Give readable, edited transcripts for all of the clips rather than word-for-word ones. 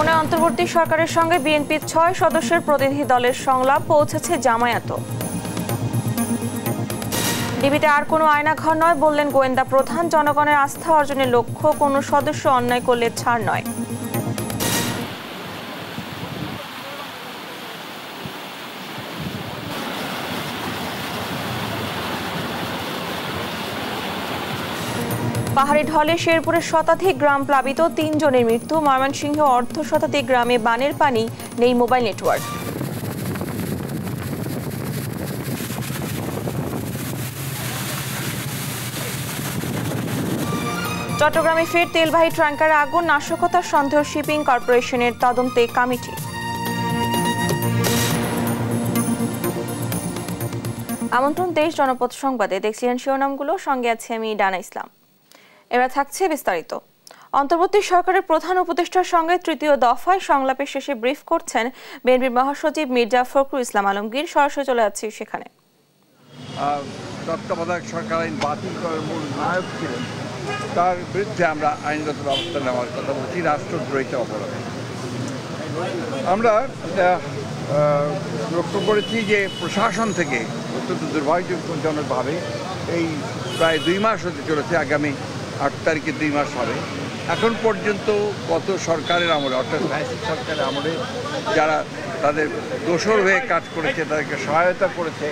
যমুনায় অন্তর্বর্তী সরকারের সঙ্গে বিএনপির ৬ সদস্যের প্রতিনিধি দলের সংলাপ পৌঁছেছে জামায়াতও। ডিবিতে আর কোনো আয়নাঘর নয় বললেন গোয়েন্দা প্রধান। জনগণের আস্থা অর্জনের লক্ষ্য, কোনো সদস্য অন্যায় করলে ছাড় নয়। পাহাড়ি ঢলে শেরপুরের শতাধিক গ্রাম প্লাবিত, ৩ জনের মৃত্যু। ময়মনসিংহ অর্ধ শতাধিক গ্রামে বানের পানি, নেই মোবাইল নেটওয়ার্ক। চট্টগ্রামে ফের তেলবাহী ট্যাঙ্কারে আগুন, নাশকতার সন্দেহ শিপিং কর্পোরেশনের তদন্তে কমিটি। আমন্ত্রণ দেশ জনপদ সংবাদে, দেখছিলেন শিরোনামগুলো, সঙ্গে আছে আমি ডানা ইসলাম। এবার থাকছে বিস্তারিত। অন্তর্বর্তী সরকারের প্রধান উপদেষ্টার সঙ্গে তৃতীয় দফায় সংলাপের শেষে ব্রিফ করছেন বিএনপির মহাসচিব মির্জা ফখরুল ইসলাম আলমগীর। সরাসরি চলে যাচ্ছি সেখানে। তত্ত্বাবধায়ক সরকার আইন বাতিল করার মূল নায়ক ছিলেন, তার বিরুদ্ধে আমরা আইনগত ব্যবস্থা নেওয়ার কথা বলছি, রাষ্ট্রদ্রোহিতা অপরাধ। আমরা লক্ষ্য করেছি যে প্রশাসন থেকে অত্যন্ত দুর্ভাগ্যজনকভাবে এই প্রায় 2 মাস হতে চলেছে, আগামী 8 তারিখে 2 মাস হবে। এখন পর্যন্ত গত সরকারের আমলে, অর্থাৎ ফ্যাসিস্ট সরকারের আমলে যারা তাদের দোসর হয়ে কাজ করেছে, তাদেরকে সহায়তা করেছে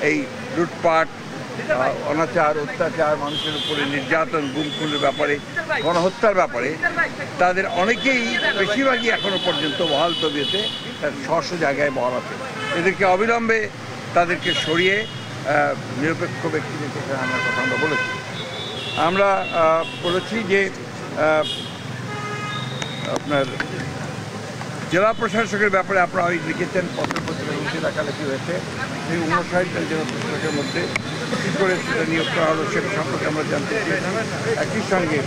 এই লুটপাট, অনাচার, অত্যাচার, মানুষের উপরে নির্যাতন, গুম খুনের ব্যাপারে, গণহত্যার ব্যাপারে, তাদের অনেকেই, বেশিরভাগই এখনও পর্যন্ত বহাল তবিয়তে স্ব জায়গায় বহাল আছে। এদেরকে অবিলম্বে তাদেরকে সরিয়ে নিরপেক্ষ ব্যক্তিদের সেখানে আনার কথা আমরা বলেছি। আমরা বলেছি যে আপনার জেলা প্রশাসকের ব্যাপারে আপনারা লিখেছেন, পত্র লেখালেখি হয়েছে। এই 59 জন জেলা প্রশাসকের মধ্যে কী করে সেটা নিয়োগ করা হলো সেটা সম্পর্কে আমরা জানতে চেয়েছি। একই সঙ্গে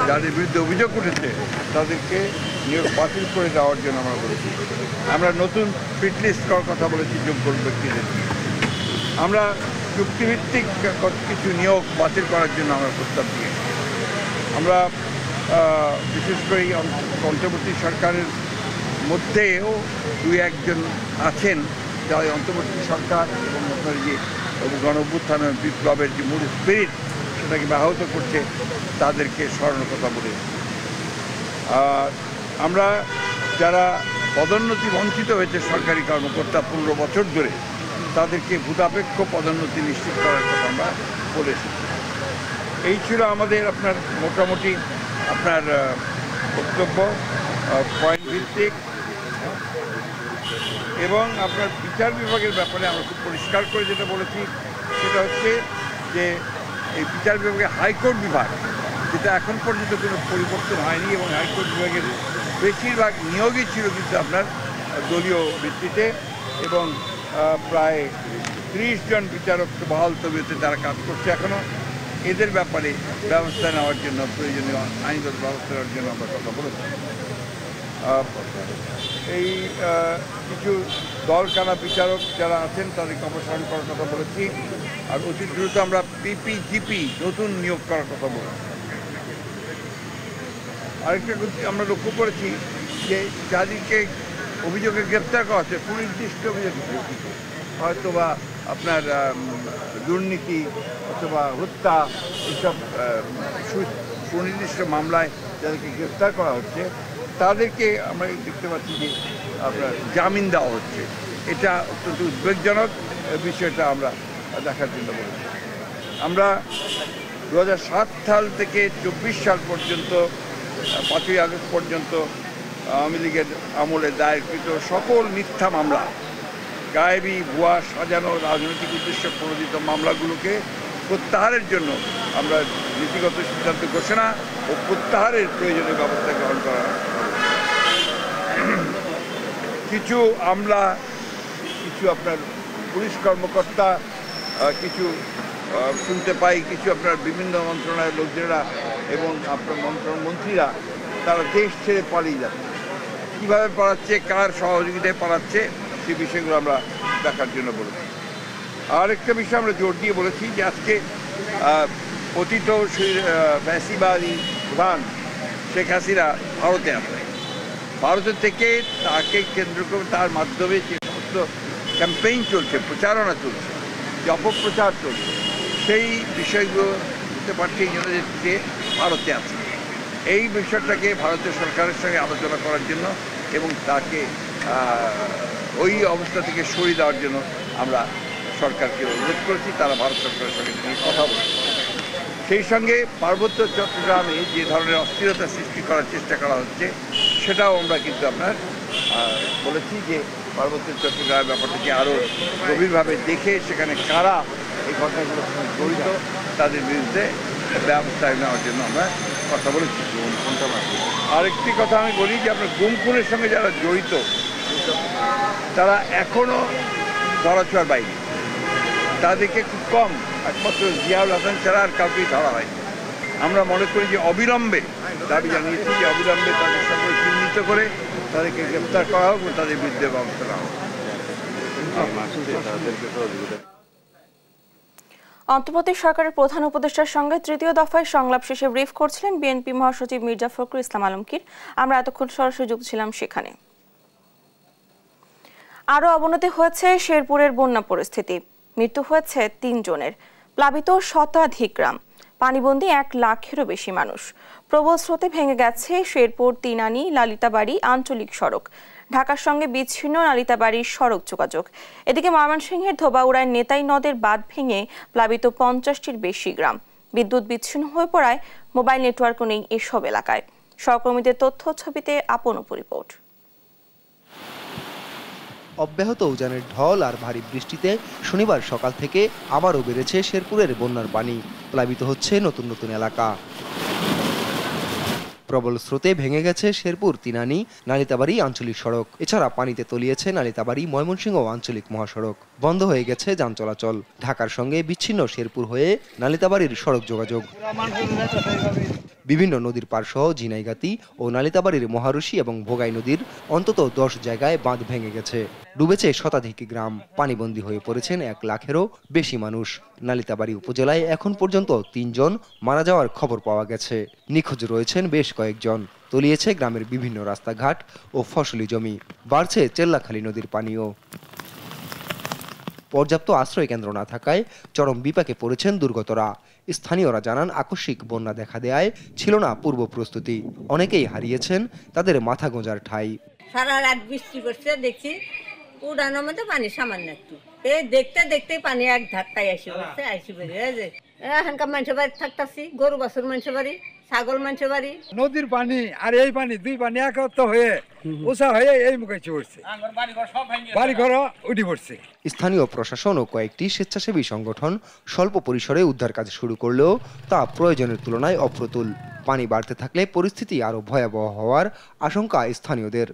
যাদের বিরুদ্ধে অভিযোগ উঠেছে তাদেরকে নিয়োগ বাতিল করে দেওয়ার জন্য আমরা বলেছি। আমরা নতুন ফিটলিস্ট করার কথা বলেছি যোগ্য ব্যক্তিদের। আমরা চুক্তিভিত্তিক কিছু নিয়োগ বাতিল করার জন্য আমরা প্রস্তাব দিয়েছি। আমরা বিশেষ করে অন্তর্বর্তী সরকারের মধ্যেও 2-1 জন আছেন যারা অন্তর্বর্তী সরকার এবং আপনার যে গণ-অভ্যুত্থান বিপ্লবের যে মূল স্পিরিট সেটাকে ব্যাহত করছে, তাদেরকে সরানোর কথা বলেছি। আর আমরা যারা পদোন্নতি বঞ্চিত হয়েছে সরকারি কর্মকর্তা 15 বছর ধরে, তাদেরকে ভূতাপেক্ষ পদোন্নতি নিশ্চিত করার কথা আমরা বলেছি। এই ছিল আমাদের আপনার মোটামুটি আপনার বক্তব্য, পয়েন্ট ভিত্তিক। এবং আপনার বিচার বিভাগের ব্যাপারে আমরা খুব পরিষ্কার করে যেটা বলেছি সেটা হচ্ছে যে এই বিচার বিভাগের হাইকোর্ট বিভাগ, যেটা এখন পর্যন্ত কোনো পরিবর্তন হয়নি, এবং হাইকোর্ট বিভাগের বেশিরভাগ নিয়োগই ছিল কিন্তু আপনার দলীয় ভিত্তিতে, এবং প্রায় 30 জন বিচারক বহাল তবিয়তে তারা কাজ করছে এখনও। এদের ব্যাপারে ব্যবস্থা নেওয়ার জন্য, প্রয়োজনীয় আইনগত ব্যবস্থা নেওয়ার জন্য আমরা কথা বলেছি। এই কিছু দলকানা বিচারক যারা আছেন তাদেরকে অপসারণ করার কথা বলেছি। আর অতি দ্রুত আমরা পিপিজিপি নতুন নিয়োগ করার কথা বলেছি। আরেকটা আমরা লক্ষ্য করেছি যে যাদেরকে অভিযোগে গ্রেপ্তার করা হচ্ছে, সুনির্দিষ্ট অভিযোগ, হয়তো বা আপনার দুর্নীতি অথবা হত্যা, এইসব সুনির্দিষ্ট মামলায় যাদেরকে গ্রেপ্তার করা হচ্ছে, তাদেরকে আমরা দেখতে পাচ্ছি যে আপনার জামিন দেওয়া হচ্ছে। এটা অত্যন্ত উদ্বেগজনক বিষয়টা আমরা দেখার জন্য বলেছি। আমরা 2007 সাল থেকে 24 সাল পর্যন্ত, 5ই আগস্ট পর্যন্ত আওয়ামী লীগের আমলে দায়েরকৃত সকল মিথ্যা মামলা, গায়েবী, ভুয়া, সাজানো, রাজনৈতিক উদ্দেশ্যে প্রণোদিত মামলাগুলোকে প্রত্যাহারের জন্য আমরা নীতিগত সিদ্ধান্ত ঘোষণা ও প্রত্যাহারের প্রয়োজনীয় ব্যবস্থা গ্রহণ করা। কিছু আমলা, কিছু আপনার পুলিশ কর্মকর্তা, কিছু শুনতে পাই কিছু আপনার বিভিন্ন মন্ত্রণালয়ের লোকজনেরা এবং আপনার মন্ত্রীরা তারা দেশ ছেড়ে পালিয়ে যাচ্ছে। কীভাবে পালাচ্ছে, কার সহযোগিতায় পালাচ্ছে, সেই বিষয়গুলো আমরা দেখার জন্য বলেছি। আরেকটা বিষয় আমরা জোর দিয়ে বলেছি যে আজকে পতিত ফ্যাসিবাদী প্রধান শেখ হাসিনা ভারতে আছে, ভারতের থেকে তাকে কেন্দ্র করে তার মাধ্যমে যে সমস্ত ক্যাম্পেইন চলছে, প্রচারণা চলছে, যে অপপ্রচার চলছে, সেই বিষয়গুলো বুঝতে পারছি এই জন্য যে ভারতে আছে। এই বিষয়টাকে ভারতীয় সরকারের সঙ্গে আলোচনা করার জন্য এবং তাকে ওই অবস্থা থেকে সরিয়ে দেওয়ার জন্য আমরা সরকারকে অনুরোধ করেছি। তারা ভারত সরকারের সঙ্গে কথা বলছে। সেই সঙ্গে পার্বত্য চট্টগ্রামে যে ধরনের অস্থিরতা সৃষ্টি করার চেষ্টা করা হচ্ছে সেটাও আমরা কিন্তু আপনার বলেছি যে পার্বত্য চট্টগ্রামের ব্যাপারটাকে আরও গভীরভাবে দেখে সেখানে কারা এই ঘটনাগুলোর সঙ্গে জড়িত তাদের বিরুদ্ধে ব্যবস্থা নেওয়ার জন্য আমরা কথা বলেছি। আরেকটি কথা আমি বলি যে আপনার গুম খুনের সঙ্গে যারা জড়িত তারা এখনও ধরাছোঁয়ার বাইরে, তাদেরকে খুব কম, একমাত্র জিয়াউল হাসান ছাড়া আর কাউকেই ধরা হয়। আমরা মনে করি যে অবিলম্বে, দাবি জানিয়েছি যে অবিলম্বে তাদের সকলে চিহ্নিত করে তাদেরকে গ্রেপ্তার করা হোক এবং তাদের বিরুদ্ধে ব্যবস্থা নেওয়া হোক। অন্তর্বর্তী সরকারের প্রধান উপদেষ্টার সঙ্গে তৃতীয় দফায় সংলাপ শেষে ব্রিফ করছিলেন বিএনপি মহাসচিব মির্জা ফখরুল ইসলাম আলমগীর। আমরা এতক্ষণ সরাসরি যুক্ত ছিলাম সেখানে। আরও অবনতি হয়েছে শেরপুরের বন্যা পরিস্থিতি। মৃত্যু হয়েছে ৩ জনের, প্লাবিত শতাধিক গ্রাম, পানিবন্দী ১ লাখেরও বেশি মানুষ। প্রবল স্রোতে ভেঙে গেছে শেরপুর তিনানি লালিতাবাড়ি আঞ্চলিক সড়ক, ঢাকার সঙ্গে বিচ্ছিন্ন লালিতাবাড়ির সড়ক যোগাযোগ। এদিকে ময়মনসিংহের ধোবাউড়ায় নেতাই নদের বাঁধ ভেঙে প্লাবিত ৫০টির বেশি গ্রাম। বিদ্যুৎ বিচ্ছিন্ন হয়ে পড়ায় মোবাইল নেটওয়ার্কও নেই এসব এলাকায়। সহকর্মীদের তথ্য ছবিতে আপন রিপোর্ট। অব্যাহত উজানের ঢল আর ভারী বৃষ্টিতে শনিবার সকাল থেকে আবারও বেড়েছে শেরপুরের বন্যার পানি। প্লাবিত হচ্ছে নতুন নতুন এলাকা। প্রবল স্রোতে ভেঙে গেছে শেরপুর তিনানি নালিতাবাড়ি আঞ্চলিক সড়ক। এছাড়া পানিতে তলিয়েছে নালিতাবাড়ি ময়মনসিংহ আঞ্চলিক মহাসড়ক। বন্ধ হয়ে গেছে যান চলাচল। ঢাকার সঙ্গে বিচ্ছিন্ন শেরপুর হয়ে নালিতাবাড়ির সড়ক যোগাযোগ। বিভিন্ন নদীর পাড়সহ ঝিনাইগাতি ও নালিতাবাড়ির মহারশি এবং ভোগাই নদীর অন্তত 10 জায়গায় বাঁধ ভেঙে গেছে। ডুবেছে শতাধিক গ্রাম, পানিবন্দী হয়ে পড়েছেন 1 লাখেরও বেশি মানুষ। নালিতাবাড়ি উপজেলায় এখন পর্যন্ত 3 জন মারা যাওয়ার খবর পাওয়া গেছে। নিখোঁজ রয়েছেন বেশ কয়েকজন। তলিয়েছে গ্রামের বিভিন্ন রাস্তাঘাট ও ফসলি জমি। বাড়ছে চেল্লাখালী নদীর পানিও। পর্যাপ্ত আশ্রয় কেন্দ্র না থাকায় চরম বিপাকে পড়েছেন দুর্গতরা। স্থানীয়রা জানান আকস্মিক বন্যা দেখা দেয়ায় ছিল না পূর্ব প্রস্তুতি। অনেকেই হারিয়েছেন তাদের মাথা গোঁজার ঠাঁই। সারা রাত বৃষ্টি করছে, দেখছি উড়ানোর মধ্যে পানি সামান্য একটু, দেখতে দেখতে পানি এক ধাক্কায় আসি পড়ছে। আসি বেরিয়ে এখানকার মানুষের বাড়ি থাকতেছি, গরু বাছুর মানুষের বাড়ি, ছাগল মানুষের বাড়ি। নদীর পানি আর এই পানি, দুই পানি একত্র হয়ে উষা হয়ে এই মুখে পড়ছে, বাড়িঘর উঠে পড়ছে। স্থানীয় প্রশাসন ও কয়েকটি স্বেচ্ছাসেবী সংগঠন স্বল্প পরিসরে উদ্ধার কাজ শুরু করলেও তা প্রয়োজনের তুলনায় অপ্রতুল। পানি বাড়তে থাকলে পরিস্থিতি আরও ভয়াবহ হওয়ার আশঙ্কা স্থানীয়দের।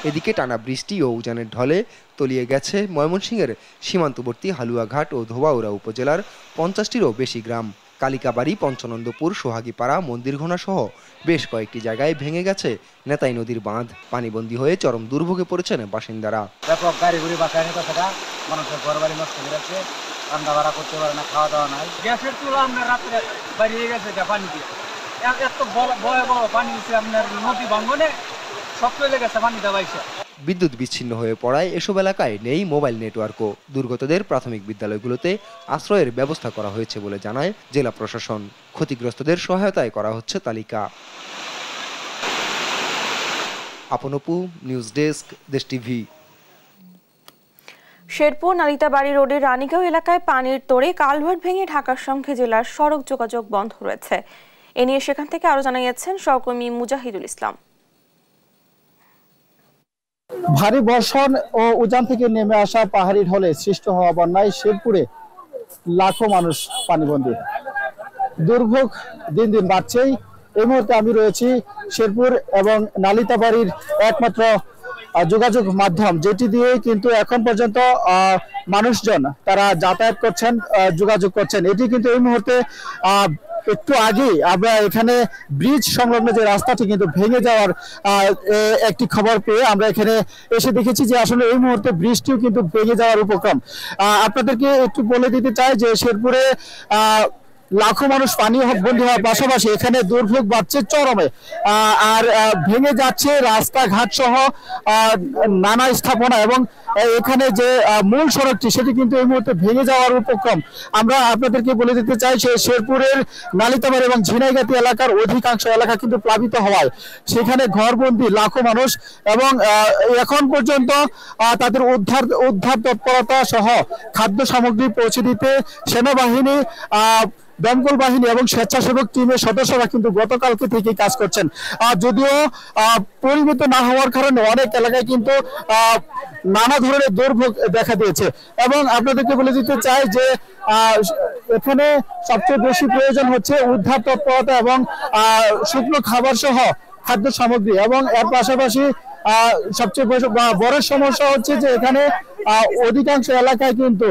এদিকে টানা বৃষ্টি ও উজানের ঢলে তলিয়ে গেছে ময়মনসিংহের সীমান্তবর্তী হালুয়াঘাট ও ধোবাউড়া উপজেলার 50টিরও বেশি গ্রাম। কালিকাবাড়ি, পঞ্চনন্দপুর, সোহাগীপাড়া, মন্দিরঘোনা সহ বেশ কয়েকটি জায়গায় ভেঙে গেছে নেতাই নদীর বাঁধ। পানিবন্দী হয়ে চরম দুর্ভোগে পড়েছেন বাসিন্দারা। ব্যাপক গাড়ি ঘুরি বাসায় নিতে থাকা, মানুষের ঘর বাড়ি নষ্ট হয়ে যাচ্ছে, রান্না বাড়া করতে পারে না, খাওয়া দাওয়া নাই। গ্যাসের চুলা আপনার রাত্রে বাড়িয়ে গেছে পানি দিয়ে, এত ভয়াবহ পানি দিচ্ছে আপনার নদী ভাঙ্গনে সব চলে গেছে পানি দেওয়াইছে। বিদ্যুৎ বিচ্ছিন্ন হয়ে পড়ায় এসব এলাকায় নেই মোবাইল নেটওয়ার্কও। দুর্গতদের প্রাথমিক বিদ্যালয়গুলোতে আশ্রয়ের ব্যবস্থা করা হয়েছে বলে জানায় জেলা প্রশাসন। ক্ষতিগ্রস্তদের সহায়তায় করা হচ্ছে তালিকা। আপনপু, নিউজ ডেস্ক, দেশ টিভি। শেরপুর নালিতাবাড়ি রোডের রানীগাঁও এলাকায় পানির তোড়ে কালভার্ট ভেঙে ঢাকার সঙ্গে জেলার সড়ক যোগাযোগ বন্ধ রয়েছে। এ নিয়ে সেখান থেকে আরো জানিয়েছেন সহকর্মী মুজাহিদুল ইসলাম। ভারী বর্ষণ ও উজান থেকে নেমে আসা পাহাড়ি ঢলে সৃষ্ট হওয়া বন্যায় শেরপুরে লাখো মানুষ পানিবন্দী। দুর্ভোগ দিন দিন বাড়ছেই। এই মুহূর্তে আমি রয়েছি শেরপুর এবং নালিতাবাড়ির একমাত্র যোগাযোগ মাধ্যম, যেটি দিয়ে কিন্তু এখন পর্যন্ত মানুষজন তারা যাতায়াত করছেন, যোগাযোগ করছেন। এটি কিন্তু এই মুহূর্তে একটু আগে আমরা এখানে ব্রিজ সংলগ্ন যে রাস্তাটি কিন্তু ভেঙে যাওয়ার একটি খবর পেয়ে আমরা এখানে এসে দেখেছি যে আসলে এই মুহূর্তে ব্রিজটিও কিন্তু ভেঙে যাওয়ার উপক্রম। আপনাদেরকে একটু বলে দিতে চাই যে শেরপুরে লাখো মানুষ পানি বন্দী হওয়ার পাশাপাশি এখানে দুর্ভোগ বাড়ছে চরমে। আর ভেঙে যাচ্ছে রাস্তাঘাট সহ নানা স্থাপনা, এবং এখানে যে মূল সড়কটি সেটি কিন্তু এই মুহূর্তে ভেঙে যাওয়ার উপক্রম। আমরা আপনাদেরকে বলে দিতে চাই শেরপুরের নালিতাবাড়ি এবং ঝিনাইগাতি এলাকার অধিকাংশ এলাকা কিন্তু প্লাবিত হওয়ায় সেখানে ঘরবন্দি লাখো মানুষ, এবং এখন পর্যন্ত তাদের উদ্ধার তৎপরতা সহ খাদ্য সামগ্রী পৌঁছে দিতে সেনাবাহিনী, দমকল বাহিনী এবং স্বেচ্ছাসেবক টিমের সদস্যরা কিন্তু গতকালকে থেকে কাজ করছেন। যদিও পরিমিত না হওয়ার কারণে অনেক এলাকায় কিন্তু নানা ধরনের দুর্ভোগ দেখা দিয়েছে। এবং আপনাদেরকে বলে দিতে চাই যে এখানে সবচেয়ে বেশি প্রয়োজন হচ্ছে উদ্ধার তৎপরতা এবং শুকনো খাবার সহ খাদ্য সামগ্রী। এবং এর পাশাপাশি সবচেয়ে বড় সমস্যা হচ্ছে যে এখানে অধিকাংশ এলাকায় কিন্তু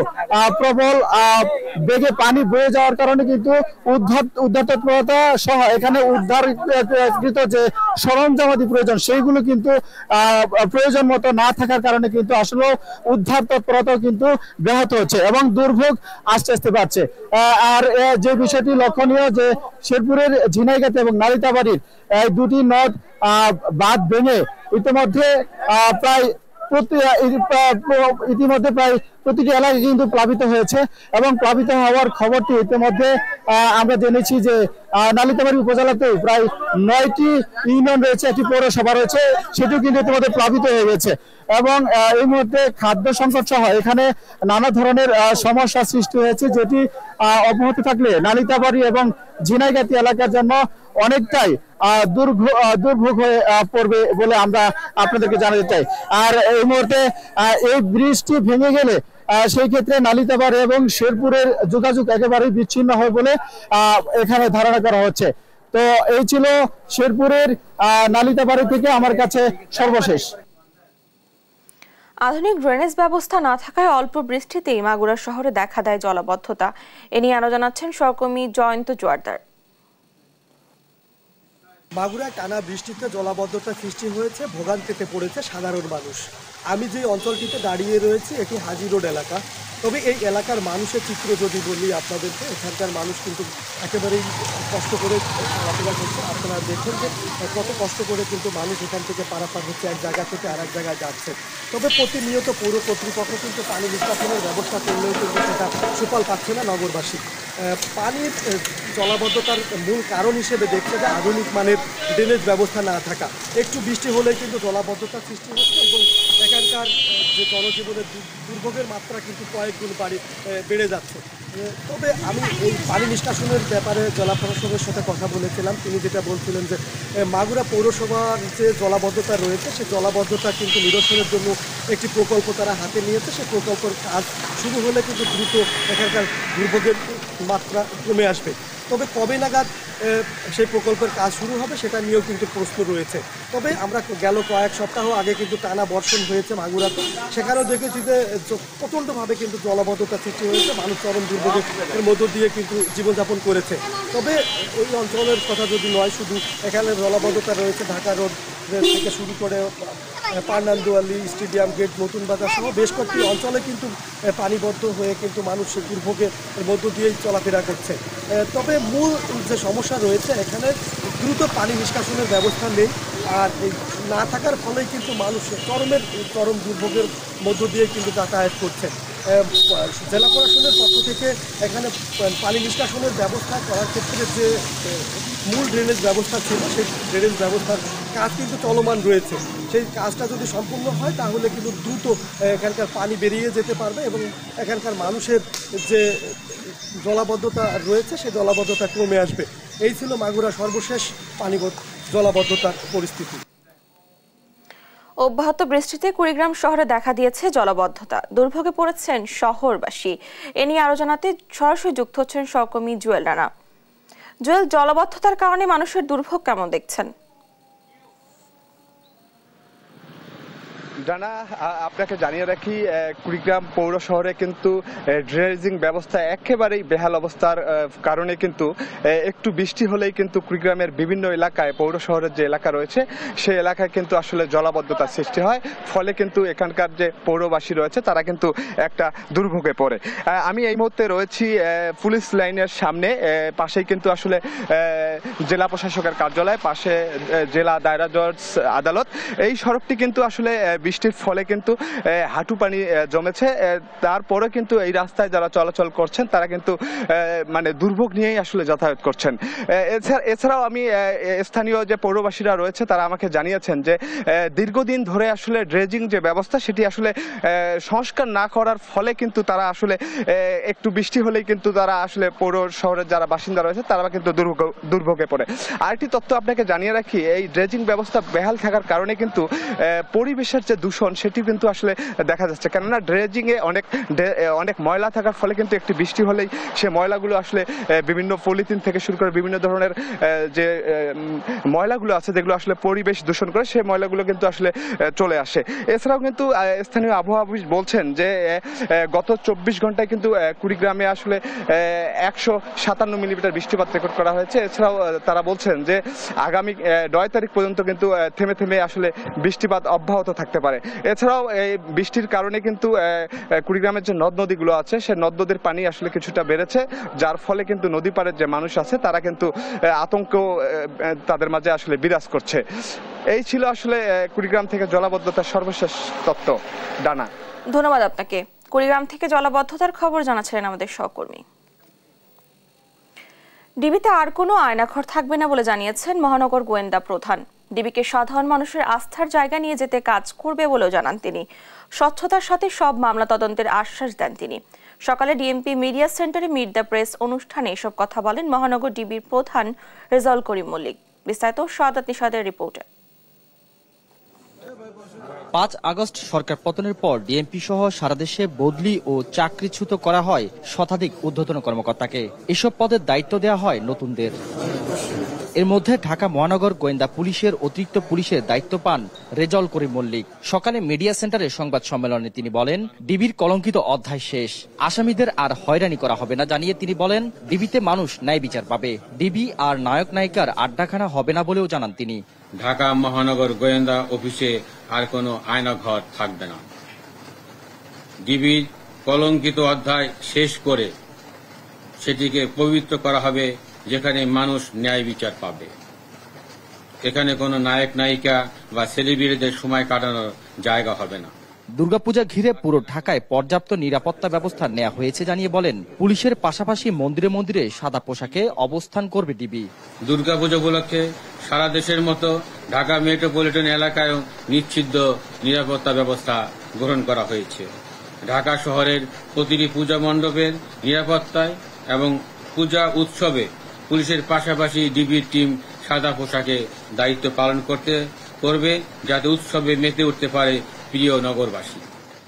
প্রবল বেগে পানি বয়ে যাওয়ার কারণে কিন্তু উদ্ধার তৎপরতা সহ এখানে উদ্ধারকৃত যে সরঞ্জামাদি প্রয়োজন সেইগুলো কিন্তু প্রয়োজন মতো না থাকার কারণে কিন্তু আসলে উদ্ধার তৎপরতাও কিন্তু ব্যাহত হচ্ছে এবং দুর্ভোগ আস্তে আস্তে বাড়ছে। আর যে বিষয়টি লক্ষণীয় যে শেরপুরের ঝিনাইগাতি এবং নালিতাবাড়ির দুটি নদ বাঁধ ভেঙে ইতিমধ্যে প্রায় প্রতিটি এলাকা কিন্তু প্লাবিত হয়েছে, এবং প্লাবিত হওয়ার খবরটি ইতিমধ্যে আমরা জেনেছি যে নালিতাবাড়ি উপজেলাতেও প্রায় 9টি ইউনিয়ন রয়েছে, একটি পৌরসভা রয়েছে, সেটিও কিন্তু ইতিমধ্যে প্লাবিত হয়ে গেছে। এবং এই মুহূর্তে খাদ্য সংকট সহ এখানে নানা ধরনের সমস্যা সৃষ্টি হয়েছে, যেটি অব্যাহত থাকলে নালিতাবাড়ি এবং ঝিনাইগাতি এলাকার জন্য অনেকটাই দুর্ভোগ হয়ে পড়বে বলে আমরা আপনাদেরকে জানাতে চাই। আর এই মুহূর্তে এই ব্রিজটি ভেঙে গেলে সেই ক্ষেত্রে নালিতাবাড়ি এবং শেরপুরের যোগাযোগ একেবারেই বিচ্ছিন্ন হয় বলে এখানে ধারণা করা হচ্ছে। তো এই ছিল শেরপুরের নালিতাবাড়ি থেকে আমার কাছে সর্বশেষ। আধুনিক ড্রেনেজ ব্যবস্থা না থাকায় অল্প বৃষ্টিতেই মাগুরা শহরে দেখা দেয় জলাবদ্ধতা। এ নিয়ে আরো জানাচ্ছেন সহকর্মী জয়ন্ত জোয়ারদার। মাগুরায় টানা বৃষ্টিতে জলাবদ্ধতা সৃষ্টি হয়েছে, ভোগান্তিতে পড়েছে সাধারণ মানুষ। আমি যে অঞ্চলটিতে দাঁড়িয়ে রয়েছি এটি হাজি রোড এলাকা। তবে এই এলাকার মানুষের চিত্র যদি বলি আপনাদেরকে, এখানকার মানুষ কিন্তু একেবারেই কষ্ট করে চলাফেরা করছে। আপনারা দেখুন যে কত কষ্ট করে কিন্তু মানুষ এখান থেকে পারাপার হচ্ছে, এক জায়গা থেকে আর এক জায়গায় যাচ্ছে। তবে প্রতিনিয়ত পৌর কর্তৃপক্ষ কিন্তু পানি নিষ্কাশনের ব্যবস্থা করলেও কিন্তু সেটা সুফল পাচ্ছে না নগরবাসী। পানির জলাবদ্ধতার মূল কারণ হিসেবে দেখছে যে আধুনিক মানের ড্রেনেজ ব্যবস্থা না থাকা। একটু বৃষ্টি হলেই কিন্তু জলাবদ্ধতার সৃষ্টি হচ্ছে এবং এখানকার যে জনজীবনের দুর্ভোগের মাত্রা কিন্তু কয়েক গুণ বেড়ে যাচ্ছে। তবে আমি এই পানি নিষ্কাশনের ব্যাপারে জেলা প্রশাসনের সাথে কথা বলেছিলাম। তিনি যেটা বলছিলেন যে মাগুরা পৌরসভার যে জলাবদ্ধতা রয়েছে সেই জলাবদ্ধতা কিন্তু নিরসনের জন্য একটি প্রকল্প তারা হাতে নিয়েছে। সেই প্রকল্পের কাজ শুরু হলে কিন্তু দ্রুত এখানকার দুর্ভোগের মাত্রা কমে আসবে। তবে কবে নাগাদ সেই প্রকল্পের কাজ শুরু হবে সেটা নিয়েও কিন্তু প্রশ্ন রয়েছে। তবে আমরা গেল কয়েক সপ্তাহ আগে কিন্তু টানা বর্ষণ হয়েছে মাগুরাতে, সেখানেও দেখেছি যে প্রচণ্ডভাবে কিন্তু জলাবদ্ধতা সৃষ্টি হয়েছে, মানুষ চরম দুর্ভোগের মধ্য দিয়ে কিন্তু জীবনযাপন করেছে। তবে এই অঞ্চলের কথা যদি নয়, শুধু এখানে জলাবদ্ধতা রয়েছে ঢাকা রোড থেকে শুরু করে পান্নানদুয়ালি, স্টেডিয়াম গেট, নতুন বাজার সহ বেশ কয়েকটি অঞ্চলে কিন্তু পানিবদ্ধ হয়ে কিন্তু মানুষ দুর্ভোগের মধ্য দিয়েই চলাফেরা করছে। তবে মূল যে সমস্যা রয়েছে এখানে দ্রুত পানি নিষ্কাশনের ব্যবস্থা নেই, আর এই না থাকার ফলেই কিন্তু মানুষ চরম দুর্ভোগের মধ্য দিয়ে কিন্তু যাতায়াত করছে। জেলা প্রশাসনের পক্ষ থেকে এখানে পানি নিষ্কাশনের ব্যবস্থা করার ক্ষেত্রে যে মূল ড্রেনেজ ব্যবস্থা ছিল সেই ড্রেনেজ ব্যবস্থার কাজ কিন্তু চলমান রয়েছে। সেই কাজটা যদি সম্পূর্ণ হয় তাহলে কিন্তু দ্রুত এখানকার পানি বেরিয়ে যেতে পারবে এবং এখানকার মানুষের যে জলাবদ্ধতা রয়েছে সেই জলাবদ্ধতা কমে আসবে। এই ছিল মাগুরা সর্বশেষ জলাবদ্ধতার পরিস্থিতি। অব্যাহত বৃষ্টিতে কুড়িগ্রাম শহরে দেখা দিয়েছে জলাবদ্ধতা, দুর্ভোগে পড়েছেন শহরবাসী। এ নিয়ে আরো জানাতে সরাসরি যুক্ত হচ্ছেন সহকর্মী জুয়েল রানা। জুয়েল, জলাবদ্ধতার কারণে মানুষের দুর্ভোগ কেমন দেখছেন? জানা আপনাকে জানিয়ে রাখি কুড়িগ্রাম পৌর শহরে কিন্তু ড্রেনেজিং ব্যবস্থা একেবারেই বেহাল অবস্থার কারণে কিন্তু একটু বৃষ্টি হলেই কিন্তু কুড়িগ্রামের বিভিন্ন এলাকায় পৌর শহরের যে এলাকা রয়েছে সেই এলাকায় কিন্তু আসলে জলাবদ্ধতার সৃষ্টি হয়, ফলে কিন্তু এখানকার যে পৌরবাসী রয়েছে তারা কিন্তু একটা দুর্ভোগে পড়ে। আমি এই মুহূর্তে রয়েছি পুলিশ লাইনের সামনে, পাশেই কিন্তু আসলে জেলা প্রশাসকের কার্যালয়, পাশে জেলা দায়রা জজ আদালত। এই সড়কটি কিন্তু আসলে বৃষ্টির ফলে কিন্তু হাঁটু পানি জমেছে, তারপরে কিন্তু এই রাস্তায় যারা চলাচল করছেন তারা কিন্তু মানে দুর্ভোগ নিয়েই আসলে যাতায়াত করছেন। এছাড়াও আমি স্থানীয় যে পৌরবাসীরা রয়েছে তারা আমাকে জানিয়েছেন যে দীর্ঘদিন ধরে আসলে ড্রেজিং যে ব্যবস্থা সেটি আসলে সংস্কার না করার ফলে কিন্তু তারা আসলে একটু বৃষ্টি হলেই কিন্তু তারা আসলে পৌর শহরের যারা বাসিন্দা রয়েছে তারা কিন্তু দুর্ভোগে পড়ে। আরেকটি তথ্য আপনাকে জানিয়ে রাখি, এই ড্রেজিং ব্যবস্থা বেহাল থাকার কারণে কিন্তু পরিবেশের যে দূষণ সেটি কিন্তু আসলে দেখা যাচ্ছে, কেননা ড্রেজিংয়ে অনেক ময়লা থাকার ফলে কিন্তু একটি বৃষ্টি হলেই সে ময়লাগুলো আসলে বিভিন্ন পলিথিন থেকে শুরু করে বিভিন্ন ধরনের যে ময়লাগুলো আছে যেগুলো আসলে পরিবেশ দূষণ করে সেই ময়লাগুলো কিন্তু আসলে চলে আসে। এছাড়াও কিন্তু স্থানীয় আবহাওয়া অফিস বলছেন যে গত 24 ঘন্টায় কিন্তু কুড়িগ্রামে আসলে 157 মিলিমিটার বৃষ্টিপাত রেকর্ড করা হয়েছে। এছাড়াও তারা বলছেন যে আগামী 9 তারিখ পর্যন্ত কিন্তু থেমে থেমে আসলে বৃষ্টিপাত অব্যাহত থাকতে পারে। এছাড়াও এই বৃষ্টির কারণে কিন্তু কুড়িগ্রামের যে নদ নদীগুলো আছে সেই নদ নদীর পানি আসলে কিছুটা বেড়েছে, যার ফলে কিন্তু নদী পাড়ের যে মানুষ আছে তারা কিন্তু আতঙ্ক তাদের মাঝে আসলে বিরাজ করছে। এই ছিল আসলে কুড়িগ্রাম থেকে জলাবদ্ধতার সর্বশেষ তথ্য। ডানা, ধন্যবাদ আপনাকে। কুড়িগ্রাম থেকে জলাবদ্ধতার খবর জানাচ্ছিলেন আমাদের সহকর্মী। ডিবিতে আর কোনো আয়নাঘর থাকবে না বলে জানিয়েছেন মহানগর গোয়েন্দা প্রধান। ডিবিকে সাধারণ মানুষের আস্থার জায়গা নিয়ে যেতে কাজ করবে বলেও জানান তিনি। স্বচ্ছতার সাথে সব মামলা তদন্তের আশ্বাস দেন তিনি। সকালে ডিএমপি মিডিয়া সেন্টারে মিট দ্য প্রেস অনুষ্ঠানে এসব কথা বলেন মহানগর ডিবির প্রধান রেজাউল করিম মল্লিক। বিস্তারিত সাদাত নিশাদের রিপোর্টে। 5 আগস্ট সরকার পতনের পর ডিএমপি সহ সারা দেশে বদলি ও চাকরিচ্যুত করা হয় শতাধিক ঊর্ধ্বতন কর্মকর্তাকে। এসব পদের দায়িত্ব দেওয়া হয় নতুনদের। এর মধ্যে ঢাকা মহানগর গোয়েন্দা পুলিশের অতিরিক্ত পুলিশের দায়িত্ব পান রেজাউল করিম মল্লিক। সকালে মিডিয়া সেন্টারে সংবাদ সম্মেলনে তিনি বলেন, ডিবির কলঙ্কিত অধ্যায় শেষ, আসামিদের আর হয়রানি করা হবে না জানিয়ে তিনি বলেন, ডিবিতে মানুষ ন্যায় বিচার পাবে, ডিবি আর নায়ক নায়িকার আড্ডাখানা হবে না বলেও জানান তিনি। ঢাকা মহানগর গোয়েন্দা অফিসে আর কোনো আয়নাঘর থাকবে না। ডিবির কলঙ্কিত অধ্যায় শেষ করে সেটিকে পবিত্র করা হবে, যেখানে মানুষ ন্যায় বিচার পাবে। এখানে কোনো নায়ক নায়িকা বা সেলিব্রিটিদের সময় কাটানোর জায়গা হবে না। দুর্গাপূজা ঘিরে পুরো ঢাকায় পর্যাপ্ত নিরাপত্তা ব্যবস্থা নেওয়া হয়েছে জানিয়ে বলেন, পুলিশের পাশাপাশি মন্দিরে মন্দিরে সাদা পোশাকে অবস্থান করবে ডিবি। দুর্গাপূজা উপলক্ষে সারা দেশের মতো ঢাকা মেট্রোপলিটন এলাকায়ও নিশ্চিদ্র নিরাপত্তা ব্যবস্থা গ্রহণ করা হয়েছে। ঢাকা শহরের প্রতিটি পূজা মণ্ডপের নিরাপত্তায় এবং পূজা উৎসবে পুলিশের পাশাপাশি ডিবির টিম সাদা পোশাকে দায়িত্ব পালন করবে, যাতে উৎসবে মেতে উঠতে পারে প্রিয় নগরবাসী।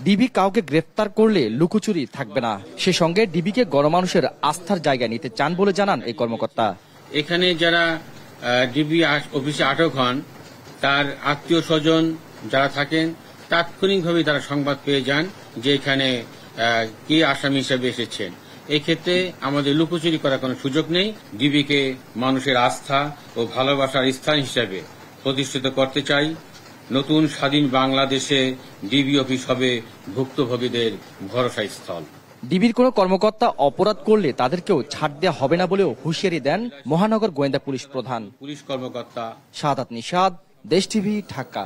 ডিবি কাউকে গ্রেফতার করলে লুকোচুরি থাকবে না, সে সঙ্গে ডিবিকে গণমানুষের আস্থার জায়গা নিতে চান বলে জানান এই কর্মকর্তা। এখানে যারা ডিবি অফিসে আটক হন তার আত্মীয় স্বজন যারা থাকেন তাৎক্ষণিকভাবে তারা সংবাদ পেয়ে যান যে এখানে কে আসামি হিসেবে এসেছেন। এই ক্ষেত্রে আমাদের লুকোচুরি করার কোনো সুযোগ নেই। ডিবিকে মানুষের আস্থা ও ভালোবাসার স্থান হিসেবে প্রতিষ্ঠিত করতে চাই। নতুন স্বাধীন বাংলাদেশে ডিবি অফিস হবে ভুক্তভোগীদের ভরসা স্থল। ডিবির কোনো কর্মকর্তা অপরাধ করলে তাদেরকেও ছাড় দেওয়া হবে না বলেও হুঁশিয়ারি দেন মহানগর গোয়েন্দা পুলিশ প্রধান পুলিশ কর্মকর্তা সাদাত নিশাদ, দেশ টিভি, ঢাকা।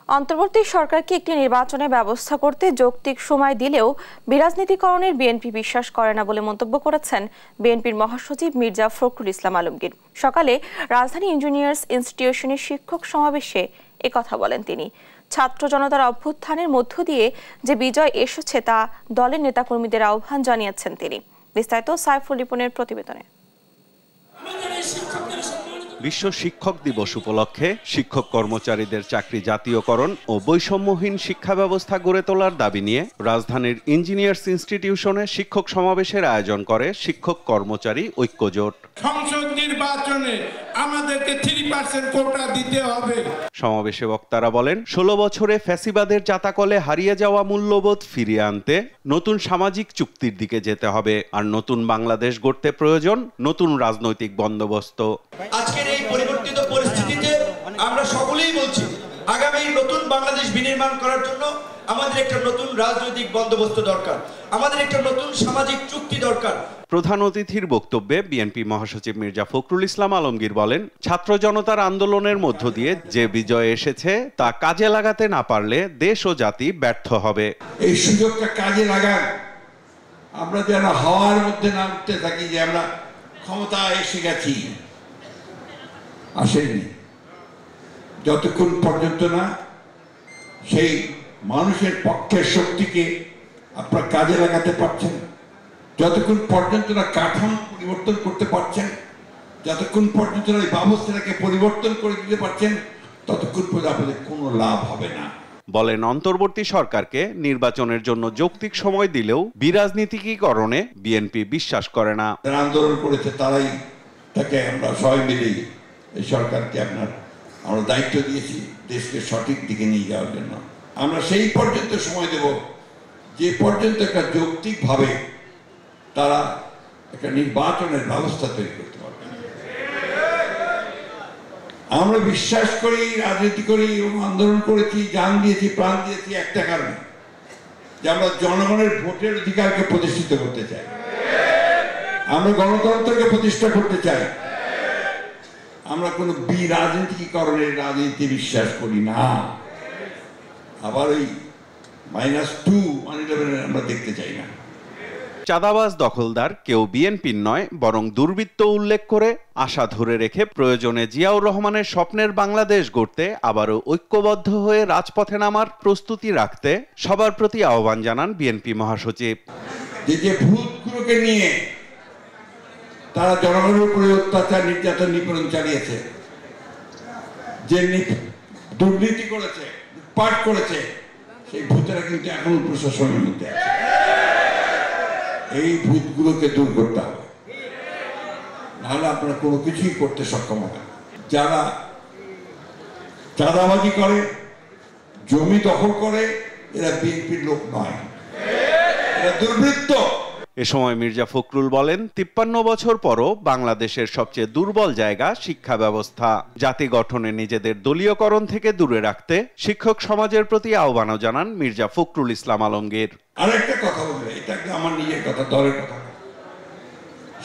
অন্তর্বর্তী সরকারকে একটি নির্বাচনের ব্যবস্থা করতে যৌক্তিক সময় দিলেও বিরাজনীতিকরণের বিএনপি বিশ্বাস করে না বলে মন্তব্য করেছেন বিএনপির মহাসচিব মির্জা ফখরুল ইসলাম আলমগীর। সকালে রাজধানী ইঞ্জিনিয়ার্স ইনস্টিটিউশনের শিক্ষক সমাবেশে একথা বলেন তিনি। ছাত্র জনতার অভ্যুত্থানের মধ্য দিয়ে যে বিজয় এসেছে তা দলের নেতাকর্মীদের আহ্বান জানিয়েছেন তিনি। বিস্তারিত সাইফুল রিপনের প্রতিবেদনে। বিশ্ব শিক্ষক দিবস উপলক্ষে শিক্ষক কর্মচারীদের চাকরি জাতীয়করণ ও বৈষম্যহীন শিক্ষা ব্যবস্থা গড়ে তোলার দাবি নিয়ে রাজধানীর ইঞ্জিনিয়ার্স ইনস্টিটিউশনে শিক্ষক সমাবেশের আয়োজন করে শিক্ষক কর্মচারী ঐক্যজোট। সংসদ নির্বাচনে আমাদেরকে 3% কোটা দিতে হবে। সমাবেশে বক্তারা বলেন, 16 বছরে ফ্যাসিবাদের জাতাকলে হারিয়ে যাওয়া মূল্যবোধ ফিরিয়ে আনতে নতুন সামাজিক চুক্তির দিকে যেতে হবে, আর নতুন বাংলাদেশ গড়তে প্রয়োজন নতুন রাজনৈতিক বন্দোবস্ত। আজকের এই পরিবর্তিত পরিস্থিতিতে আমরা সকলেই বলছি, আগামী নতুন বাংলাদেশ বিনির্মাণ করার জন্য আমাদের একটা নতুন রাজনৈতিক বন্দোবস্ত দরকার, আমাদের একটা নতুন সামাজিক চুক্তি দরকার। প্রধান অতিথির বক্তব্যে বিএনপি মহাসচিব মির্জা ফখরুল ইসলাম আলমগীর বলেন, ছাত্র জনতার আন্দোলনের মধ্য দিয়ে যে বিজয় এসেছে তা কাজে লাগাতে না পারলে দেশ ও জাতি ব্যর্থ হবে। এই সুযোগটা কাজে লাগান, আমরা যেন হাওয়ার মধ্যে না উঠতে থাকি যে আমরা ক্ষমতা এসে গেছি। আসেনি, যতক্ষণ পর্যন্ত না সেই মানুষের পক্ষের শক্তিকে আপনারা কাজে লাগাতে পারছেন, যতক্ষণ পর্যন্ত না কাঠামো পরিবর্তন করতে পারছেন, যতক্ষণ পর্যন্ত না এই ব্যবস্থাটাকে পরিবর্তন করে দিতে পারছেন, ততক্ষণ পর্যন্ত আপনাদের কোনো লাভ হবে না। বলেন, অন্তর্বর্তী সরকারকে নির্বাচনের জন্য যৌক্তিক সময় দিলেও বিরাজনীতিকীকরণে বিএনপি বিশ্বাস করে না। যারা আন্দোলন করেছে তারাই তাকে আমরা সবাই মিলেই এই সরকারকে আমরা দায়িত্ব দিয়েছি দেশকে সঠিক দিকে নিয়ে যাওয়ার জন্য। আমরা সেই পর্যন্ত সময় দেব যে পর্যন্ত একটা যৌক্তিকভাবে তারা একটা নির্বাচনের ব্যবস্থা তৈরি করতে পারবে। আমরা বিশ্বাস করি, রাজনীতি করি এবং আন্দোলন করেছি, জান দিয়েছি, প্রাণ দিয়েছি একটা কারণে, যে আমরা জনগণের ভোটের অধিকারকে প্রতিষ্ঠিত করতে চাই, আমরা গণতন্ত্রকে প্রতিষ্ঠা করতে চাই। আমরা কোনো বিরাজনীতিকরণের রাজনীতি বিশ্বাস করি না। আবার ওই -2 আমরা দেখতে চাই না। চাঁদাবাজ দখলদার কেউ বিএনপির নয়, বরং দুর্বৃত্ত উল্লেখ করে আশা ধরে রেখে প্রয়োজনে জিয়াউর রহমানের স্বপ্নের বাংলাদেশ গড়তে আবারও ঐক্যবদ্ধ হয়ে রাজপথে নামার প্রস্তুতি রাখতে সবার প্রতি আহ্বান জানান বিএনপি মহাসচিব। যে ভূতগুলোকে নিয়ে তারা জনগণের উপরে অত্যাচার, নির্যাতন, নিপীড়ন চালিয়েছে, যে দুর্নীতি করেছে, পাঠ করেছে, সেই ভূতেরা কিন্তু এখনো প্রশাসনের মধ্যে আছে। এই ভূতগুলোকে দূর করতে হবে, নাহলে আপনারা কোনো কিছুই করতে সক্ষম হবে। যারা চাঁদাবাজি করে, জমি দখল করে, এরা বিএনপির লোক নয়, এরা দুর্বৃত্ত। এ সময় মির্জা ফখরুল বলেন, 53 বছর পরও বাংলাদেশের সবচেয়ে দুর্বল জায়গা শিক্ষা ব্যবস্থা। জাতি গঠনে নিজেদের দলীয়করণ থেকে দূরে রাখতে শিক্ষক সমাজের প্রতি আহ্বানও জানান মির্জা ফখরুল ইসলাম আলমগীর। আরেকটা কথা বলবে, এটা আমার নিজের কথা, দলের কথা।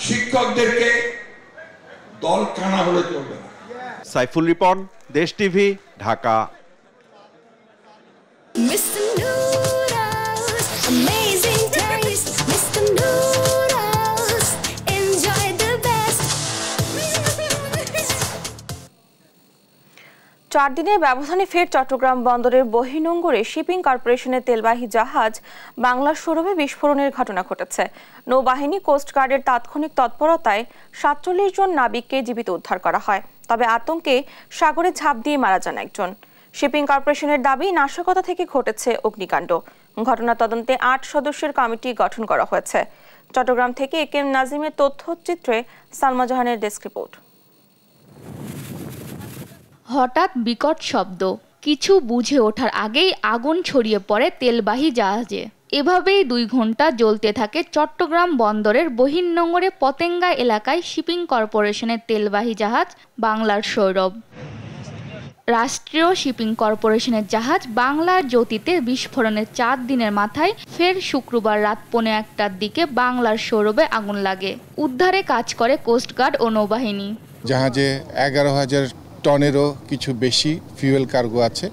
শিক্ষকদেরকে দল কানা হলে চলবে না। সাইফুল রিপন, দেশ টিভি, ঢাকা। চার দিনের ব্যবধানে ফের চট্টগ্রাম বন্দরের বহির্নোঙরে শিপিং কর্পোরেশনের তেলবাহী জাহাজ বাংলার সৌরভে বিস্ফোরণের ঘটনা ঘটেছে। নৌবাহিনী, কোস্টগার্ডের তাৎক্ষণিক তৎপরতায় 47 জন নাবিককে জীবিত উদ্ধার করা হয়, তবে আতঙ্কে সাগরে ঝাঁপ দিয়ে মারা যান একজন। শিপিং কর্পোরেশনের দাবি, নাশকতা থেকে ঘটেছে অগ্নিকাণ্ড। ঘটনা তদন্তে 8 সদস্যের কমিটি গঠন করা হয়েছে। চট্টগ্রাম থেকে একেএম নাজিমের তথ্যচিত্রে সালমা জাহানের ডেস্ক রিপোর্ট। হঠাৎ বিকট শব্দ, কিছু বুঝে ওঠার আগেই আগুন ছড়িয়ে পড়ে তেলবাহী জাহাজে। এভাবেই 2 ঘন্টা জ্বলতে থাকে চট্টগ্রাম বন্দরের বহির্নোঙরে পতেঙ্গা এলাকায় শিপিং কর্পোরেশনের তেলবাহী জাহাজ বাংলার সৌরভ। রাষ্ট্রীয় শিপিং কর্পোরেশনের জাহাজ বাংলার জ্যোতিতে বিস্ফোরণের 4 দিনের মাথায় ফের শুক্রবার রাত 1:15টার দিকে বাংলার সৌরভে আগুন লাগে। উদ্ধারে কাজ করে কোস্টগার্ড ও নৌবাহিনী। জাহাজে 11,000 টনেরও কিছু বেশি ফিউয়েল কার্গো আছে।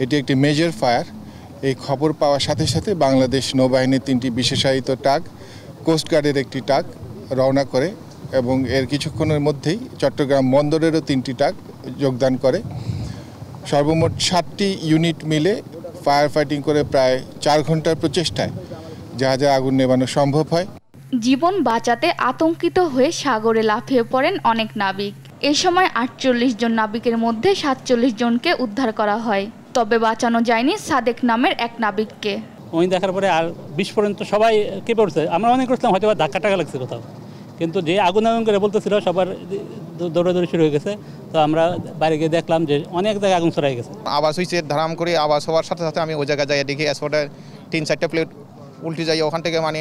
এটি একটি মেজর ফায়ার। এই খবর পাওয়ার সাথে সাথে বাংলাদেশ নৌবাহিনীর 3টি বিশেষায়িত টাগ, কোস্টগার্ডের একটি টাগ রওনা করে এবং এর কিছুক্ষণের মধ্যেই চট্টগ্রাম বন্দরেরও 3টি টাগ যোগদান করে। সর্বমোট 7টি ইউনিট মিলে ফায়ার ফাইটিং করে প্রায় 4 ঘন্টার প্রচেষ্টায় জাহাজে আগুন নেভানো সম্ভব হয়। জীবন বাঁচাতে আতঙ্কিত হয়ে সাগরে লাফিয়ে পড়েন অনেক নাবিক। এ সময় 48 জন নাবিকের মধ্যে 47 জনকে উদ্ধার করা হয়, তবে বাঁচানো যায়নি সাদেক নামের এক নাবিককে। ওই দেখার পরে আর 20 পর্যন্ত সবাই কেঁপে উঠছে। আমরা মনে করছিলাম হয়তো ধাক্কা টাকা লাগছে কোথাও, কিন্তু যে আগুন করে বলতেছিল সবার দৌড়াদৌড়ি শুরু হয়ে গেছে। তো আমরা বাইরে গিয়ে দেখলাম যে অনেক জায়গায় আগুন ছড়াই গেছে। আওয়াজ হয়েছে ধারাম করে, আওয়াজ হওয়ার সাথে সাথে আমি ওই জায়গায় যাই দেখি এসপটে 3-4টা প্লেট উল্টে যাই। ওখান থেকে মানে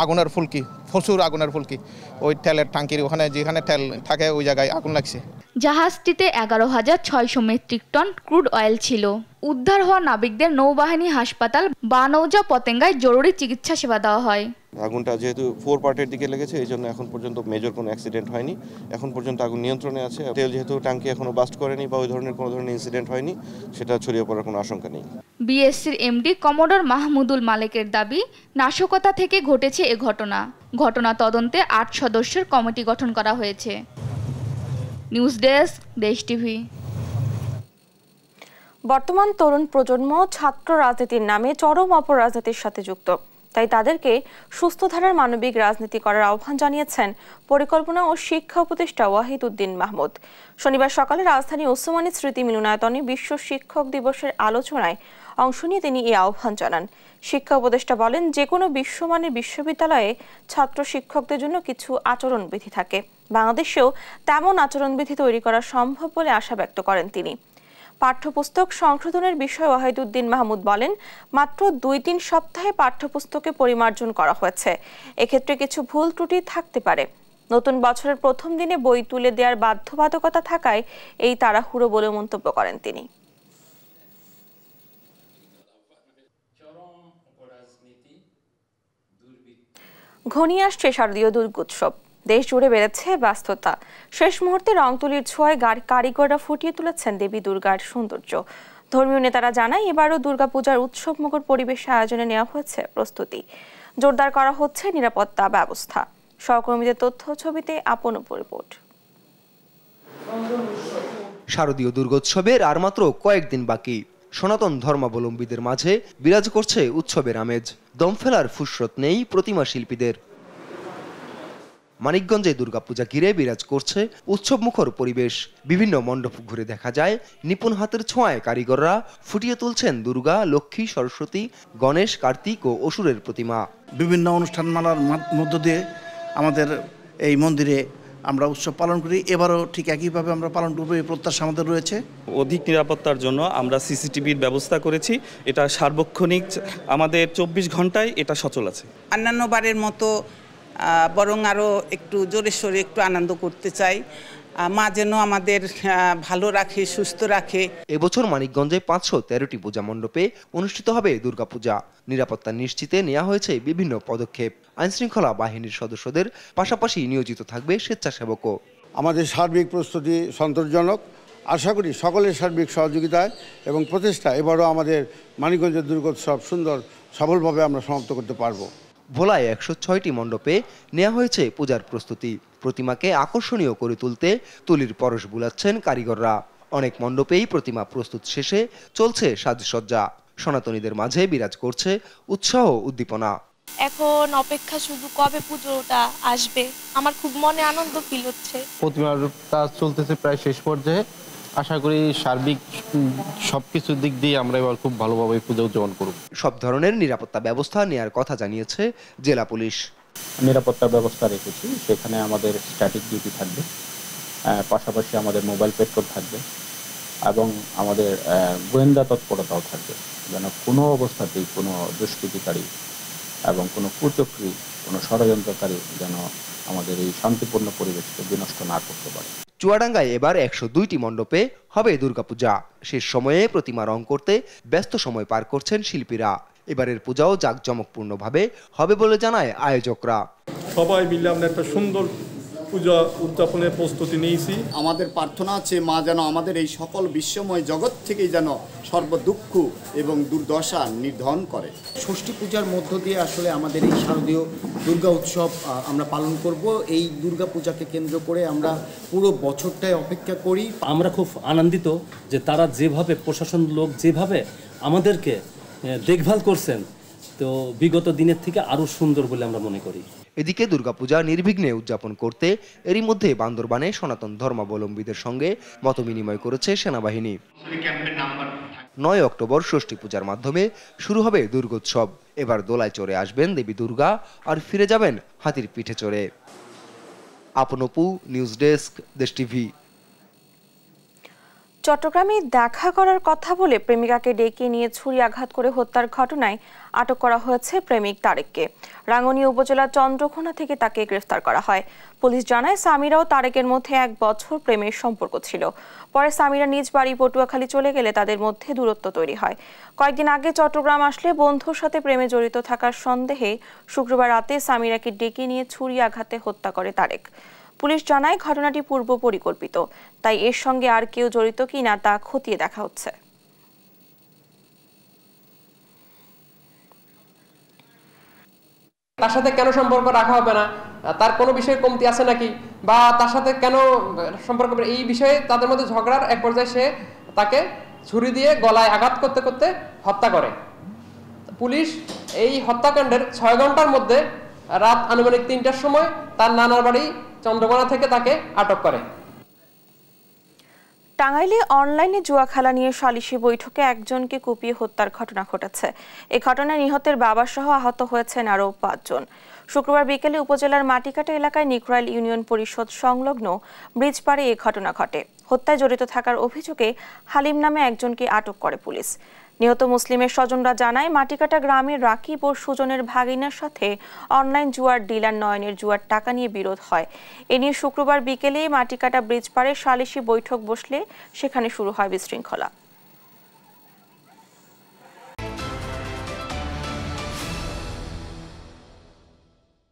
আগুনের ফুলকি, প্রচুর আগুনের ফুলকি, ওই তেলের ট্যাঙ্কির ওখানে যেখানে তেল থাকে ওই জায়গায় আগুন লাগছে। জাহাজটিতে 11,600 মেট্রিক টন ক্রুড অয়েল ছিল। উদ্ধার হওয়া নাবিকদের নৌবাহিনী হাসপাতাল বানৌজা পতেঙ্গায় জরুরি চিকিৎসা সেবা দেওয়া হয়। আগুনটা যেহেতু 4 পার্টের দিকে লেগেছে, এই জন্য এখন পর্যন্ত মেজর কোনো অ্যাক্সিডেন্ট হয়নি। এখন পর্যন্ত আগুন নিয়ন্ত্রণে আছে। তেল যেহেতু ট্যাঙ্কি এখনো বাস্ট করেনি বা ওই ধরনের কোনো ধরনের ইনসিডেন্ট হয়নি, সেটা ছড়িয়ে পড়ার কোনো আশঙ্কা নেই। বিএসসির এমডি কমোডর মাহমুদুল মালেকের দাবি, নাশকতা থেকে ঘটেছে এ ঘটনা। ঘটনা তদন্তে 8 সদস্যের কমিটি গঠন করা হয়েছে। নিউজ ডেস্ক, দেশ টিভি। বর্তমান তরুণ প্রজন্ম ছাত্র রাজনীতির নামে চরম অপরাজনীতির সাথে যুক্ত, তাই তাদেরকে সুস্থ ধারার মানবিক রাজনীতি করার আহ্বান জানিয়েছেন পরিকল্পনা ও শিক্ষা উপদেষ্টা ওয়াহিদ উদ্দিন মাহমুদ। শনিবার সকালে রাজধানী ওসমানী স্মৃতি মিলনায়তনে বিশ্ব শিক্ষক দিবসের আলোচনায় অংশ নিয়ে তিনি এই আহ্বান জানান। শিক্ষা উপদেষ্টা বলেন, যে কোনো বিশ্বমানের বিশ্ববিদ্যালয়ে ছাত্র শিক্ষকদের জন্য কিছু আচরণবিধি থাকে। বাংলাদেশেও তেমন আচরণবিধি তৈরি করা সম্ভব বলে আশা ব্যক্ত করেন তিনি। পাঠ্যপুস্তক সংশোধনের বিষয়ে ওয়াহিদ উদ্দিন মাহমুদ বলেন, মাত্র 2-3 সপ্তাহে পাঠ্যপুস্তকে পরিমার্জন করা হয়েছে। এক্ষেত্রে কিছু ভুল ত্রুটি থাকতে পারে। নতুন বছরের প্রথম দিনে বই তুলে দেওয়ার বাধ্যবাধকতা থাকায় এই তাড়াহুড়ো বলে মন্তব্য করেন তিনি। ঘনিয়ে আসছে শারদীয় দুর্গোৎসব। দেশ জুড়ে বেড়েছে ব্যস্ততা। শেষ মুহূর্তে রং তুলির ছোঁয়ায় কারিগররা ফুটিয়ে তুলেছেন দেবী দুর্গার সৌন্দর্য। ধর্মীয় নেতারা জানায়, এবারও দুর্গাপূজার উৎসবমুখর পরিবেশে আয়োজনে নেওয়া হয়েছে প্রস্তুতি। জোরদার করা হচ্ছে নিরাপত্তা ব্যবস্থা। সহকর্মীদের তথ্য ছবিতে আপন রিপোর্ট। শারদীয় দুর্গোৎসবের আর মাত্র কয়েকদিন বাকি। সনাতন ধর্মাবলম্বীদের মাঝে বিরাজ করছে উৎসবের আমেজ। দম ফেলার ফুসরত নেই প্রতিমা শিল্পীদের। মানিকগঞ্জে দুর্গাপূজা ঘিরে বিরাজ করছে উৎসবমুখর পরিবেশ। বিভিন্ন মণ্ডপ ঘুরে দেখা যায় নিপুণ হাতের ছোঁয়ায় কারিগররা ফুটিয়ে তুলছেন দুর্গা, লক্ষ্মী, সরস্বতী, গণেশ, কার্তিক ও অসুরের প্রতিমা। বিভিন্ন অনুষ্ঠানমালার মধ্য দিয়ে আমাদের এই মন্দিরে আমরা উৎসব পালন করি। এবারও ঠিক একইভাবে আমরা পালন করব, এই প্রত্যাশা আমাদের রয়েছে। অধিক নিরাপত্তার জন্য আমরা সিসিটিভির ব্যবস্থা করেছি। এটা সার্বক্ষণিক, আমাদের 24 ঘন্টায় এটা সচল আছে। অন্যান্য বারের মতো বরং আরও একটু জোরে সোরে একটু আনন্দ করতে চাই। মা যেন আমাদের ভালো রাখে, সুস্থ রাখে। এবছর মানিকগঞ্জে 513টি পূজা মণ্ডপে অনুষ্ঠিত হবে দুর্গাপূজা। নিরাপত্তা নিশ্চিতে নেওয়া হয়েছে বিভিন্ন পদক্ষেপ। আইনশৃঙ্খলা বাহিনীর সদস্যদের পাশাপাশি নিয়োজিত থাকবে স্বেচ্ছাসেবকও। আমাদের সার্বিক প্রস্তুতি সন্তোষজনক। আশা করি সকলের সার্বিক সহযোগিতায় এবং প্রচেষ্টা এবারও আমাদের মানিকগঞ্জের দুর্গোৎসব সুন্দর সফলভাবে আমরা সমাপ্ত করতে পারবো। ভোলায় 106টি মণ্ডপে নেওয়া হয়েছে পূজার প্রস্তুতি। প্রতিমাকে আকর্ষণীয় করে তুলতে তুলির পরশ বুলাচ্ছেন কারিগররা। অনেক মণ্ডপেই প্রতিমা প্রস্তুত শেষে চলছে সাজসজ্জা। সনাতনীদের মাঝে বিরাজ করছে উৎসাহ, উদ্দীপনা। এখন অপেক্ষা শুধু কবে পুজোটা আসবে। আমার খুব মনে আনন্দ ফিল হচ্ছে। প্রতিমার কাজ চলতেছে প্রায় শেষ পর্যায়ে। আশা করি সার্বিক সবকিছু দিক দিয়ে আমরা এবার খুব ভালোভাবে পুজো উদযাপন করব। সব ধরনের নিরাপত্তা ব্যবস্থা নেওয়ার কথা জানিয়েছে জেলা পুলিশ। নিরাপত্তা ব্যবস্থা রেখেছি, সেখানে আমাদের স্ট্যাটিক ডিউটি থাকবে, পাশাপাশি আমাদের মোবাইল পেট্রোল থাকবে এবং আমাদের গোয়েন্দা তৎপরতাও থাকবে, যেন কোনো অবস্থাতেই কোনো দুষ্কৃতিকারী এবং কোনো কুচক্রী, কোনো ষড়যন্ত্রকারী যেন আমাদের এই শান্তিপূর্ণ পরিবেশকে বিনষ্ট না করতে পারে। চুয়াডাঙ্গায় এবার 102টি মণ্ডপে হবে দুর্গাপূজা। শেষ সময়ে প্রতিমা রং করতে ব্যস্ত সময় পার করছেন শিল্পীরা। এবারের পূজাও জাঁকজমকপূর্ণভাবে হবে বলে জানায় আয়োজকরা। সবাই মিলে আমরা একটা সুন্দর পূজা উদযাপনের প্রস্তুতি নিয়েছি। আমাদের প্রার্থনা আছে, মা যেন আমাদের এই সকল বিশ্বময় জগৎ থেকেই যেন সর্বদুঃখ এবং দুর্দশা নির্ধন করে। ষষ্ঠী পূজার মধ্য দিয়ে আসলে আমাদের এই শারদীয় দুর্গা উৎসব আমরা পালন করব। এই দুর্গা পূজাকে কেন্দ্র করে আমরা পুরো বছরটায় অপেক্ষা করি। আমরা খুব আনন্দিত যে তারা যেভাবে, প্রশাসন লোক যেভাবে আমাদেরকে দেখভাল করছেন, তো বিগত দিনের থেকে আরও সুন্দর বলে আমরা মনে করি। এদিকে দুর্গাপূজা নির্বিঘ্নে উদযাপন করতে এরই মধ্যে বান্দরবানে সনাতন ধর্মাবলম্বীদের সঙ্গে মতবিনিময় করেছে সেনাবাহিনী। 9 অক্টোবর ষষ্ঠী পূজার মাধ্যমে শুরু হবে দুর্গোৎসব। এবার দোলায় চড়ে আসবেন দেবী দুর্গা আর ফিরে যাবেন হাতির পিঠে চড়ে। আপনপু, নিউজ ডেস্ক, দেশ টিভি। চট্টগ্রামে দেখা করার কথা বলে প্রেমিকাকে ডেকে নিয়ে ছুরি আঘাত করে হত্যার ঘটনায় আটক করা হয়েছে প্রেমিক তারেককে। রাঙ্গুনিয়া উপজেলার চন্দ্রকোনা থেকে তাকে গ্রেফতার করা হয়। পুলিশ জানায় সামিরা ও তারেকের মধ্যে 1 বছর প্রেমের সম্পর্ক ছিল। পরে সামিরা নিজ বাড়ি পটুয়াখালী চলে গেলে তাদের মধ্যে দূরত্ব তৈরি হয়। কয়েকদিন আগে চট্টগ্রাম আসলে বন্ধুর সাথে প্রেমে জড়িত থাকার সন্দেহে শুক্রবার রাতে সামিরাকে ডেকে নিয়ে ছুরি আঘাতে হত্যা করে তারেক। পুলিশ জানায় ঘটনাটি পূর্ব পরিকল্পিত, তাই এর সঙ্গে আর কেউ জড়িত কিনা তা খতিয়ে দেখা হচ্ছে। তার সাথে কেন সম্পর্ক রাখা হবে না, তার কোনো বিষয়ে কমতি আছে নাকি, বা তার সাথে কেন সম্পর্ক, এই বিষয়ে তাদের মধ্যে ঝগড়ার এক পর্যায়ে সে তাকে ছুরি দিয়ে গলায় আঘাত করতে করতে হত্যা করে। পুলিশ এই হত্যাকাণ্ডের 6 ঘন্টার মধ্যে রাত আনুমানিক 3টার সময় তার নানার বাড়ি চন্দ্রকোনা থেকে তাকে আটক করে। টাঙ্গাইলে অনলাইনে জুয়া খেলা নিয়ে সালিশি বৈঠকে একজনকে কুপিয়ে হত্যার ঘটনা ঘটেছে। এই ঘটনায় নিহতের বাবা সহ আহত হয়েছেন আরও 5 জন। শুক্রবার বিকেলে উপজেলার মাটিকাটা এলাকায় নিকরাইল ইউনিয়ন পরিষদ সংলগ্ন ব্রিজ পাড়ে এই ঘটনা ঘটে। হত্যায় জড়িত থাকার অভিযোগে হালিম নামে একজনকে আটক করে পুলিশ। নিহত মুসলিমের স্বজনরা জানায় মাটিকাটা গ্রামের রাকিব ও সুজনের ভাগিনার সাথে অনলাইন জুয়ার ডিলার নয়নের জুয়ার টাকা নিয়ে বিরোধ হয়। এ নিয়ে শুক্রবার বিকেলে মাটিকাটা ব্রিজ পাড়ে সালিশি বৈঠক বসলে সেখানে শুরু হয় বিশৃঙ্খলা।